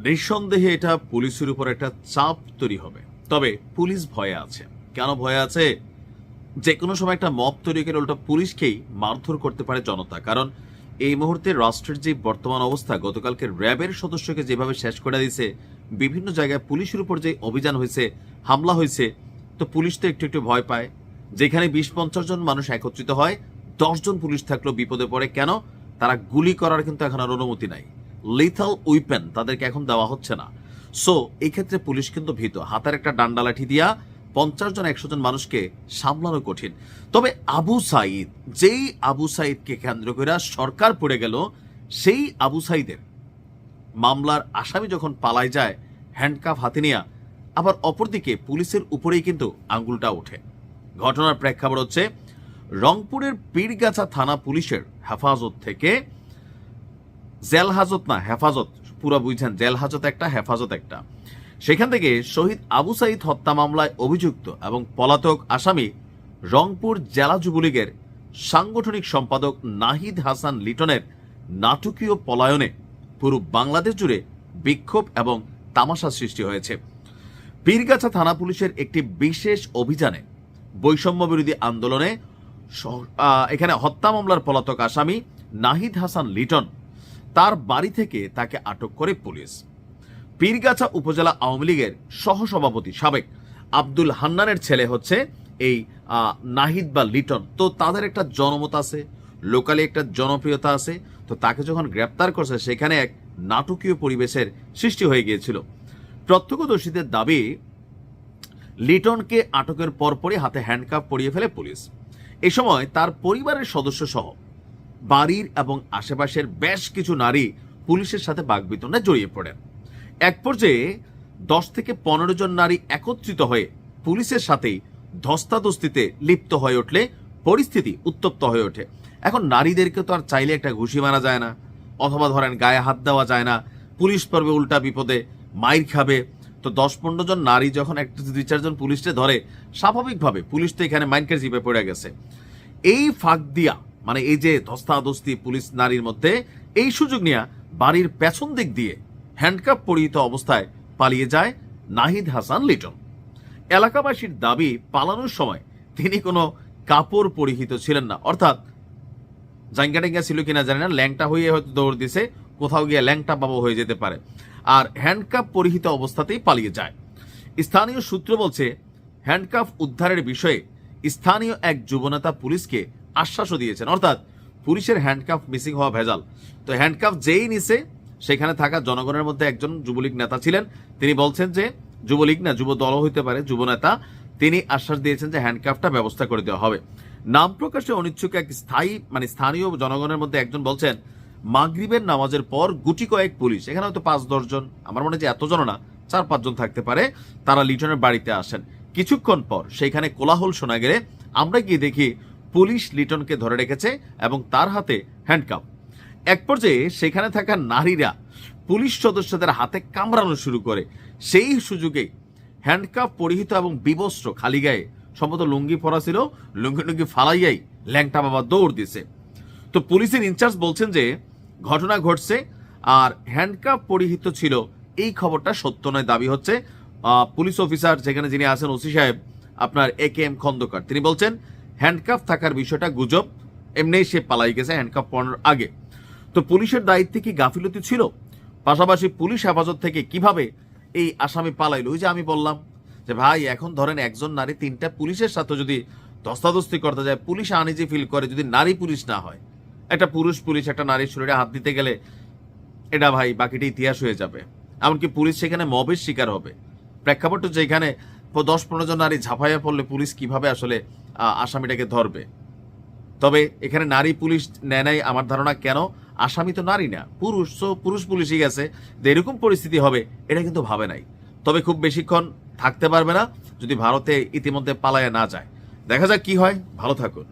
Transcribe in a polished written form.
নিঃসন্দেহে এটা পুলিশের উপর একটা চাপ তৈরি হবে। তবে পুলিশ ভয়ে আছে। কেন ভয়ে আছে? যে কোনো সময় একটা মব তৈরি করে উল্টা পুলিশকেই মারধর করতে পারে জনতা। কারণ এই মুহূর্তে রাষ্ট্রের যে বর্তমান অবস্থা, গতকালকে র্যাবের সদস্যকে যেভাবে শেষ করে দিয়েছে, বিভিন্ন জায়গায় পুলিশের উপর যে অভিযান হয়েছে, হামলা হয়েছে, তো পুলিশ তো একটু একটু ভয় পায়। যেখানে 20-50 জন মানুষ একত্রিত হয়, 10 জন পুলিশ থাকলেও বিপদে পড়ে। কেন? তারা গুলি করার কিন্তু এখন আর অনুমতি নাই। লিথাল উইপেন তাদেরকে এখন দেওয়া হচ্ছে না। সো এই ক্ষেত্রে পুলিশ কিন্তু ভীত। হাতের একটা ডান্ডা লাঠি দিয়া 50 জন 100 জন মানুষকে সামলানো কঠিন। তবে আবু সাইদ, যেই আবু সাইদকে কেন্দ্র করে সরকার পড়ে গেল, সেই আবু সাইদের মামলার আসামি যখন পালায় যায় হ্যান্ডকাফ হাতে নিয়ে, আবার অপরদিকে পুলিশের উপরেই কিন্তু আঙ্গুলটা ওঠে। ঘটনার প্রেক্ষাপট হচ্ছে রংপুরের পীরগাছা থানা পুলিশের হেফাজত থেকে, জেল হাজত না হেফাজত, পুরো বুঝছেন, জেল হাজত একটা, হেফাজত একটা, সেখান থেকে শহীদ আবু সাইদ হত্যা মামলায় অভিযুক্ত এবং পলাতক আসামি রংপুর জেলা যুবলীগের সাংগঠনিক সম্পাদক নাহিদ হাসান লিটনের নাটকীয় পলায়নে পুরো বাংলাদেশ জুড়ে বিক্ষোভ এবং তামাশা সৃষ্টি হয়েছে। পীরগাছা থানা পুলিশের একটি বিশেষ অভিযানে বৈষম্য বিরোধী আন্দোলনে এখানে হত্যা মামলার পলাতক আসামি নাহিদ হাসান লিটন, তার বাড়ি থেকে তাকে আটক করে পুলিশ। পীরগাছা উপজেলা আওয়ামী লীগের সহসভাপতি সাবেক আব্দুল হান্নানের ছেলে হচ্ছে এই নাহিদ বা লিটন। তো তাদের একটা জনমত আছে, লোকালি একটা জনপ্রিয়তা আছে। তো তাকে যখন গ্রেপ্তার করছে, সেখানে এক নাটকীয় পরিবেশের সৃষ্টি হয়ে গিয়েছিল। প্রত্যক্ষদর্শীদের দাবি, লিটনকে আটকের পরপরই হাতে হ্যান্ডকাফ পরিয়ে ফেলে পুলিশ। এ সময় তার পরিবারের সদস্য সহ বাড়ির এবং আশেপাশের বেশ কিছু নারী পুলিশের সাথে বাকবিতণ্ডায় জড়িয়ে পড়েন। এক পর্যায়ে 10 থেকে 15 জন নারী একত্রিত হয়ে পুলিশের সাথেই ধস্তাধস্তিতে লিপ্ত হয়ে উঠলে পরিস্থিতি উত্তপ্ত হয়ে ওঠে। এখন নারীদেরকে তো আর চাইলে একটা ঘুষি মারা যায় না, অথবা ধরেন গায়ে হাত দেওয়া যায় না, পুলিশ পড়বে উল্টা বিপদে, মাইর খাবে। তো 10-15 জন নারী যখন একটা 2-4 জন পুলিশকে ধরে, স্বাভাবিকভাবে পুলিশ তো এখানে মাইনকের জিপে পড়ে গেছে। এই ফাঁক দিয়া, মানে এই যে ধস্তাধস্তি পুলিশ নারীর মধ্যে, এই সুযোগ নিয়ে বাড়ির পেছন দিক দিয়ে হ্যান্ডকাপ পরিহিত অবস্থায় পালিয়ে যায় নাহিদ হাসান লিটন। এলাকাবাসীর দাবি, পালানোর সময় তিনি কোনো কাপড় পরিহিত ছিলেন না, অর্থাৎ জাঙ্গা টেঙ্গা ছিল কিনা জানি না, ল্যাংটা হয়ে হয়তো দৌড় দিছে, কোথাও গিয়ে ল্যাংটা বাবা হয়ে যেতে পারে, আর হ্যান্ডকাপ পরিহিত অবস্থাতেই পালিয়ে যায়। স্থানীয় সূত্র বলছে, হ্যান্ডকাফ উদ্ধারের বিষয়ে স্থানীয় এক যুবনেতা পুলিশকে আশ্বাসও দিয়েছেন, অর্থাৎ পুলিশের হ্যান্ডকাফ মিসিং হওয়া ভেজাল। তো হ্যান্ডকাফ যেই নিছে, সেখানে থাকা জনগণের মধ্যে একজন যুবলীগ নেতা ছিলেন। তিনি বলছেন যে, যুবলীগ না, যুব দল হইতে পারে, যুবনেতা, তিনি আশ্বাস দিয়েছেন যে হ্যান্ডকাফটা ব্যবস্থা করে দেওয়া হবে। নাম প্রকাশে অনিচ্ছুক এক স্থানীয় জনগণের মধ্যে একজন বলছেন, মাগরিবের নামাজের পর গুটি কয়েক পুলিশ, এখানে হয়তো 5-10 জন, আমার মনে হয় যে এতজন না, 4-5 জন থাকতে পারে, তারা লিটনের বাড়িতে আসেন। কিছুক্ষণ পর সেখানে কোলাহল শোনা গেলে আমরা গিয়ে দেখি পুলিশ লিটনকে ধরে রেখেছে এবং তার হাতে হ্যান্ডকাফ। এক পর্যায়ে সেখানে থাকা নারীরা পুলিশ সদস্যদের হাতে কামড়ানো শুরু করে। সেই সুযোগে হ্যান্ডকাফ পরিহিত এবং বিবস্ত্র, খালি গায়ে, সম্ভবত লুঙ্গি পরা ছিল, লুঙ্গি ফালাইয়াই ল্যাংটা বাবা দৌড় দিছে। তো পুলিশের ইনচার্জ বলছেন যে ঘটনা ঘটছে আর হ্যান্ডকাফ পরিহিত ছিল, এই খবরটা সত্য নয়। দাবি হচ্ছে পুলিশ অফিসার যেখানে যিনি আছেন, ওসি সাহেব আপনার AKM খন্দকার, তিনি বলছেন হ্যান্ডকাফ থাকার বিষয়টা গুজব, এমনি সে পালাই গেছে হ্যান্ডকাফ পরানোর আগে। তো পুলিশের দায়িত্বে কি গাফিলতি ছিল? পাশাপাশি পুলিশ হেফাজত থেকে কিভাবে এই আসামি পালাইলো? ওই যে আমি বললাম যে ভাই, এখন ধরেন একজন নারী 3টা পুলিশের সাথে যদি ধস্তাধস্তি করতে যায়, পুলিশ আনইজি ফিল করে, যদি নারী পুলিশ না হয়, একটা পুরুষ পুলিশ একটা নারীর শরীরে হাত দিতে গেলে, এটা ভাই বাকিটা ইতিহাস হয়ে যাবে। এমনকি পুলিশ সেখানে মবের শিকার হবে। প্রেক্ষাপট হচ্ছে এখানে 10-15 জন নারী ঝাঁপাইয়া পড়লে পুলিশ কিভাবে আসলে আসামিটাকে ধরবে? তবে এখানে নারী পুলিশ নেয় নাই আমার ধারণা। কেন? আসামি তো নারী না, পুরুষ, তো পুরুষ পুলিশই গেছে। এরকম পরিস্থিতি হবে এটা কিন্তু ভাবে নাই। তবে খুব বেশিক্ষণ থাকতে পারবে না যদি ভারতে ইতিমধ্যে পালায়া না যায়। দেখা যাক কি হয়। ভালো থাকুন।